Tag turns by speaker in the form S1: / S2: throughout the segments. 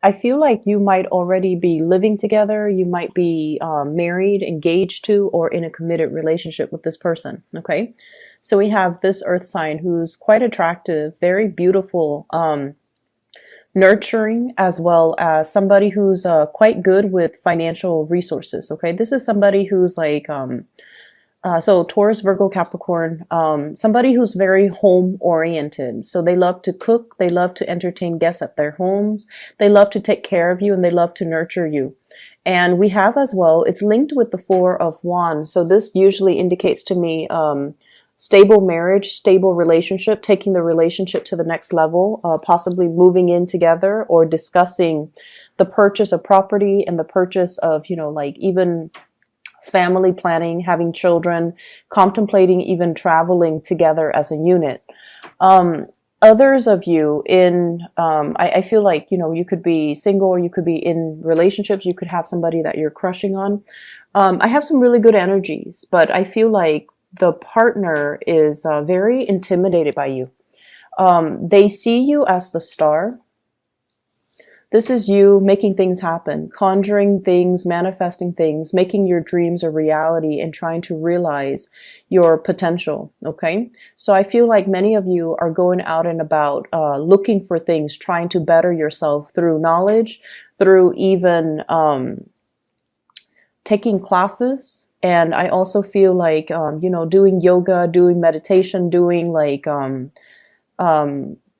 S1: I feel like you might already be living together. You might be married, engaged to, or in a committed relationship with this person. Okay. So we have this earth sign who's quite attractive, very beautiful, nurturing, as well as somebody who's quite good with financial resources. Okay. This is somebody who's like, so Taurus, Virgo, Capricorn, somebody who's very home oriented. So they love to cook, they love to entertain guests at their homes, they love to take care of you, and they love to nurture you. And we have as well, it's linked with the Four of Wands. So this usually indicates to me stable marriage, stable relationship, taking the relationship to the next level, possibly moving in together or discussing the purchase of property and the purchase of, like even family planning, having children, contemplating even traveling together as a unit. Others of you I feel like, you could be single or you could be in relationships. You could have somebody that you're crushing on. I have some really good energies, but I feel like the partner is very intimidated by you. They see you as the star. This is you making things happen, conjuring things, manifesting things, making your dreams a reality and trying to realize your potential, okay? So I feel like many of you are going out and about looking for things, trying to better yourself through knowledge, through even taking classes. And I also feel like, doing yoga, doing meditation, doing like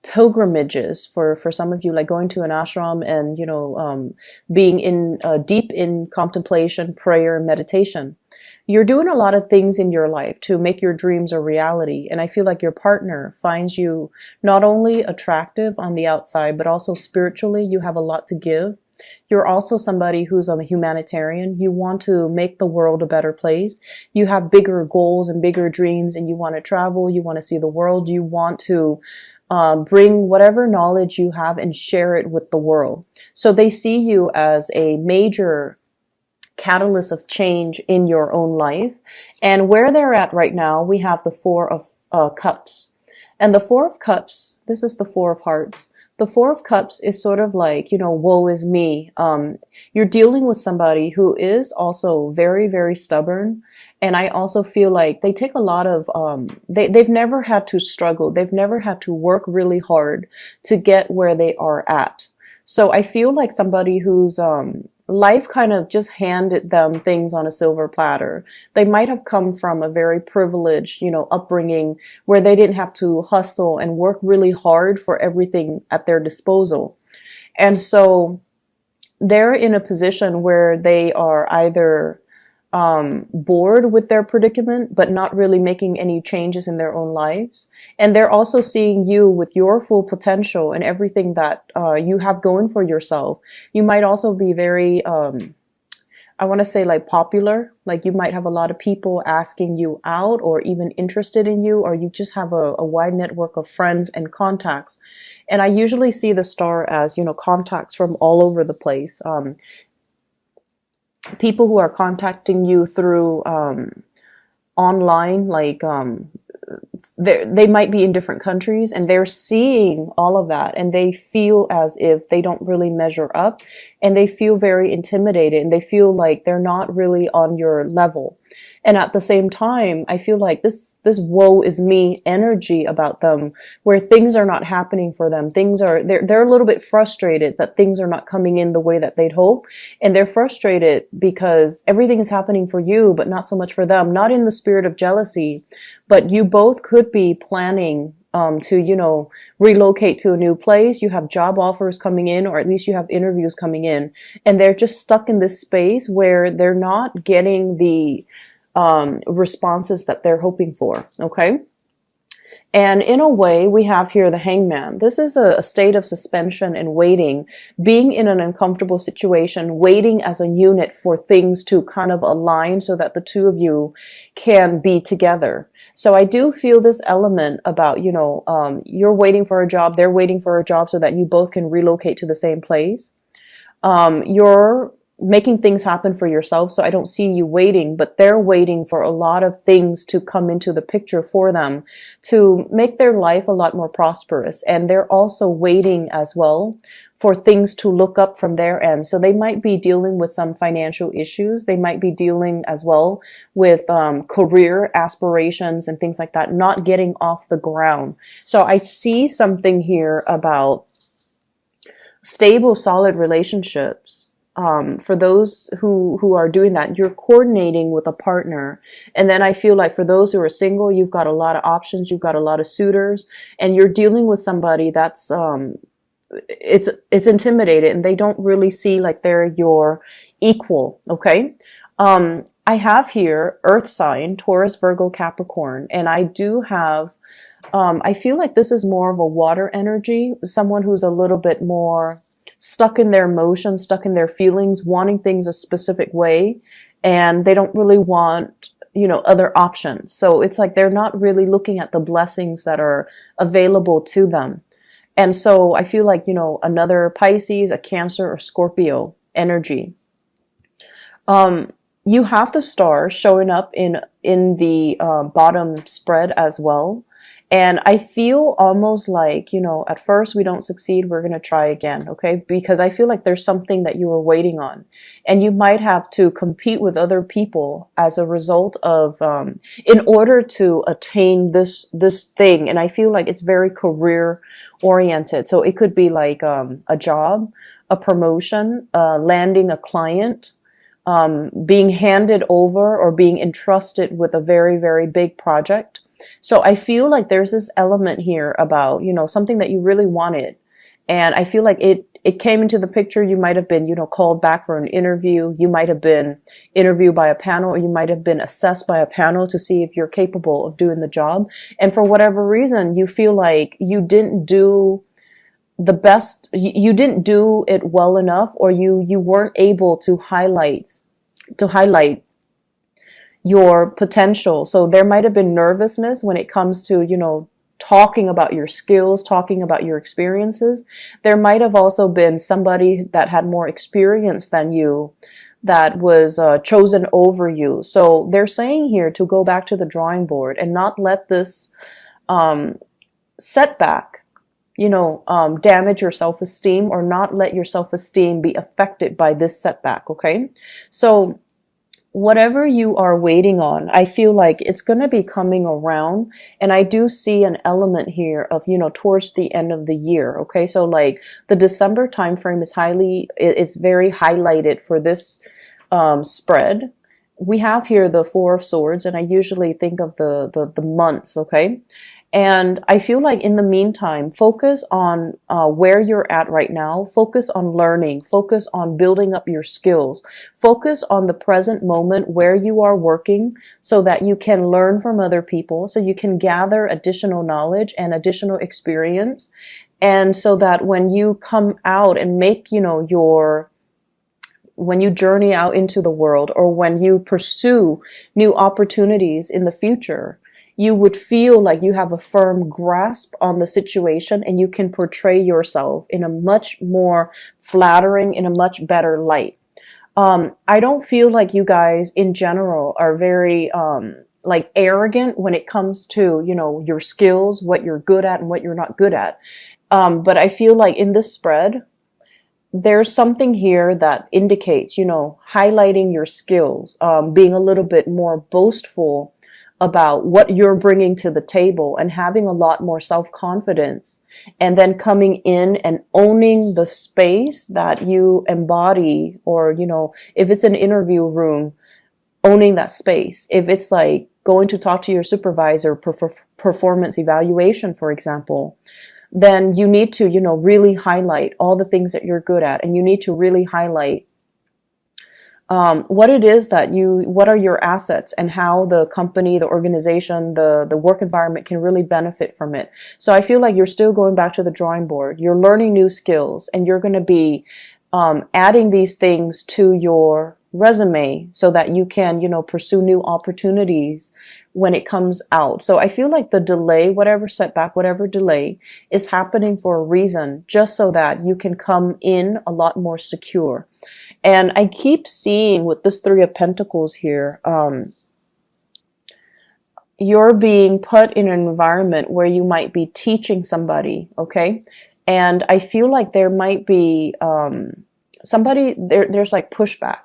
S1: pilgrimages for some of you, like going to an ashram and being in deep in contemplation, prayer, and meditation. You're doing a lot of things in your life to make your dreams a reality, and I feel like your partner finds you not only attractive on the outside, but also spiritually you have a lot to give. You're also somebody who's a humanitarian. You want to make the world a better place. You have bigger goals and bigger dreams, and you want to travel, you want to see the world, you want to bring whatever knowledge you have and share it with the world. So they see you as a major catalyst of change in your own life. And where they're at right now, we have the Four of Cups. And the Four of Cups, this is the Four of Hearts. The Four of Cups is sort of like, woe is me. You're dealing with somebody who is also very, very stubborn. And I also feel like they take a lot of, they've never had to struggle. They've never had to work really hard to get where they are at. So I feel like somebody who's, life kind of just handed them things on a silver platter. They might have come from a very privileged, upbringing where they didn't have to hustle and work really hard for everything at their disposal. And so they're in a position where they are either bored with their predicament, but not really making any changes in their own lives. And they're also seeing you with your full potential and everything that you have going for yourself. You might also be very, I want to say like popular, like you might have a lot of people asking you out or even interested in you, or you just have a wide network of friends and contacts. And I usually see the star as, contacts from all over the place. People who are contacting you through online, like they might be in different countries, and they're seeing all of that, and they feel as if they don't really measure up, and they feel very intimidated, and they feel like they're not really on your level. And at the same time, I feel like this woe is me energy about them, where things are not happening for them. They're a little bit frustrated that things are not coming in the way that they'd hope. And they're frustrated because everything is happening for you, but not so much for them. Not in the spirit of jealousy, but you both could be planning to, relocate to a new place. You have job offers coming in, or at least you have interviews coming in, and they're just stuck in this space where they're not getting the responses that they're hoping for. Okay. And in a way, we have here the Hangman. This is a state of suspension and waiting, being in an uncomfortable situation, waiting as a unit for things to kind of align so that the two of you can be together. So I do feel this element about, you're waiting for a job, they're waiting for a job so that you both can relocate to the same place. You're making things happen for yourself. So I don't see you waiting, but they're waiting for a lot of things to come into the picture for them to make their life a lot more prosperous. And they're also waiting as well for things to look up from their end. So they might be dealing with some financial issues. They might be dealing as well with career aspirations and things like that, not getting off the ground. So I see something here about stable, solid relationships. For those who are doing that, you're coordinating with a partner. And then I feel like for those who are single, you've got a lot of options, you've got a lot of suitors, and you're dealing with somebody that's it's intimidated, and they don't really see like they're your equal. Okay. I have here earth sign, Taurus, Virgo, Capricorn, and I do have I feel like this is more of a water energy, someone who's a little bit more stuck in their emotions, stuck in their feelings, wanting things a specific way, and they don't really want, other options. So it's like they're not really looking at the blessings that are available to them. And so I feel like, another Pisces, a Cancer, or Scorpio energy. You have the star showing up in the bottom spread as well. And I feel almost like, at first we don't succeed, we're going to try again, okay? Because I feel like there's something that you were waiting on. And you might have to compete with other people as a result of, in order to attain this thing. And I feel like it's very career oriented. So it could be like a job, a promotion, landing a client, being handed over or being entrusted with a very, very big project. So I feel like there's this element here about, something that you really wanted. And I feel like it came into the picture. You might have been, called back for an interview. You might have been interviewed by a panel, or you might have been assessed by a panel to see if you're capable of doing the job. And for whatever reason, you feel like you didn't do the best, you didn't do it well enough, or you weren't able to highlight your potential. So there might have been nervousness when it comes to, talking about your skills, talking about your experiences. There might have also been somebody that had more experience than you that was chosen over you. So they're saying here to go back to the drawing board and not let this setback, damage your self-esteem, or not let your self-esteem be affected by this setback. Okay. So whatever you are waiting on, I feel like it's going to be coming around. And I do see an element here of, towards the end of the year. Okay. So like the December timeframe is it's very highlighted for this spread. We have here the Four of Swords, and I usually think of the months. Okay. And I feel like in the meantime, focus on where you're at right now. Focus on learning. Focus on building up your skills. Focus on the present moment where you are working, so that you can learn from other people, so you can gather additional knowledge and additional experience. And so that when you come out and make, when you journey out into the world, or when you pursue new opportunities in the future, you would feel like you have a firm grasp on the situation, and you can portray yourself in a much more flattering, in a much better light. I don't feel like you guys in general are very like arrogant when it comes to, your skills, what you're good at and what you're not good at. But I feel like in this spread, there's something here that indicates, highlighting your skills, being a little bit more boastful about what you're bringing to the table, and having a lot more self-confidence, and then coming in and owning the space that you embody. Or, if it's an interview room, owning that space. If it's like going to talk to your supervisor, performance evaluation, for example, then you need to, really highlight all the things that you're good at, and you need to really highlight what it is what are your assets, and how the company, the organization, the work environment can really benefit from it. So I feel like you're still going back to the drawing board. You're learning new skills, and you're going to be adding these things to your resume, so that you can, pursue new opportunities when it comes out. So I feel like the delay, whatever setback, whatever delay, is happening for a reason, just so that you can come in a lot more secure. And I keep seeing with this Three of Pentacles here, you're being put in an environment where you might be teaching somebody, okay? And I feel like there might be somebody there's like pushback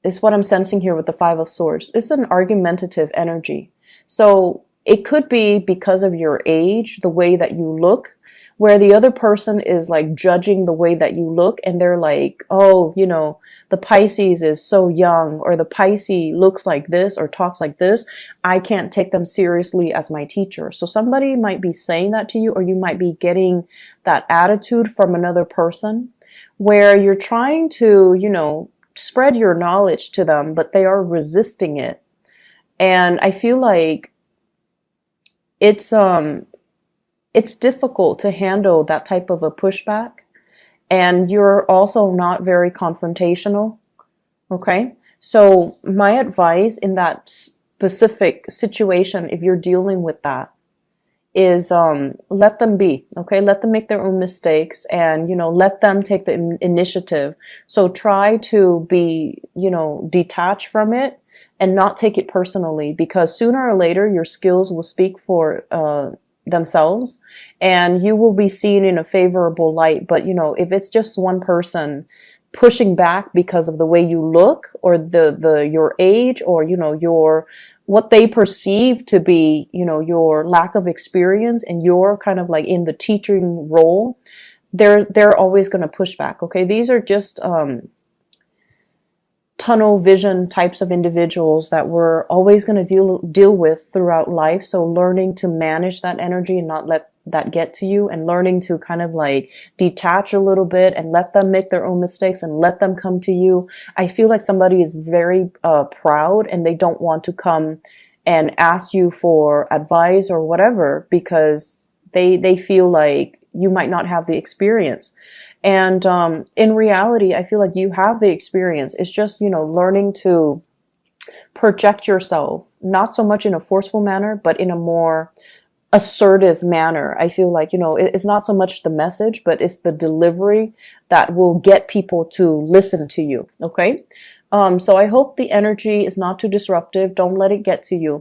S1: is what I'm sensing here with the Five of Swords. It's an argumentative energy. So it could be because of your age, the way that you look, where the other person is like judging the way that you look, and they're like, oh, you know, the Pisces is so young, or the Pisces looks like this or talks like this. I can't take them seriously as my teacher. So somebody might be saying that to you, or you might be getting that attitude from another person where you're trying to, you know, spread your knowledge to them, but they are resisting it. And I feel like it's difficult to handle that type of a pushback, and you're also not very confrontational. Okay, so my advice in that specific situation, if you're dealing with that, is let them be. Okay, let them make their own mistakes, and, you know, let them take the initiative. So try to be, you know, detached from it and not take it personally, because sooner or later your skills will speak for themselves, and you will be seen in a favorable light. But, you know, if it's just one person pushing back because of the way you look, or the your age, or, you know, your what they perceive to be, you know, your lack of experience, and you're kind of like in the teaching role, they're always going to push back. Okay, these are just tunnel vision types of individuals that we're always going to deal with throughout life. So learning to manage that energy and not let that get to you, and learning to kind of like detach a little bit and let them make their own mistakes and let them come to you. I feel like somebody is very proud, and they don't want to come and ask you for advice or whatever, because they feel like you might not have the experience. And in reality, I feel like you have the experience. It's just, you know, learning to project yourself, not so much in a forceful manner, but in a more assertive manner. I feel like, you know, it's not so much the message, but it's the delivery that will get people to listen to you. Okay. So I hope the energy is not too disruptive. Don't let it get to you.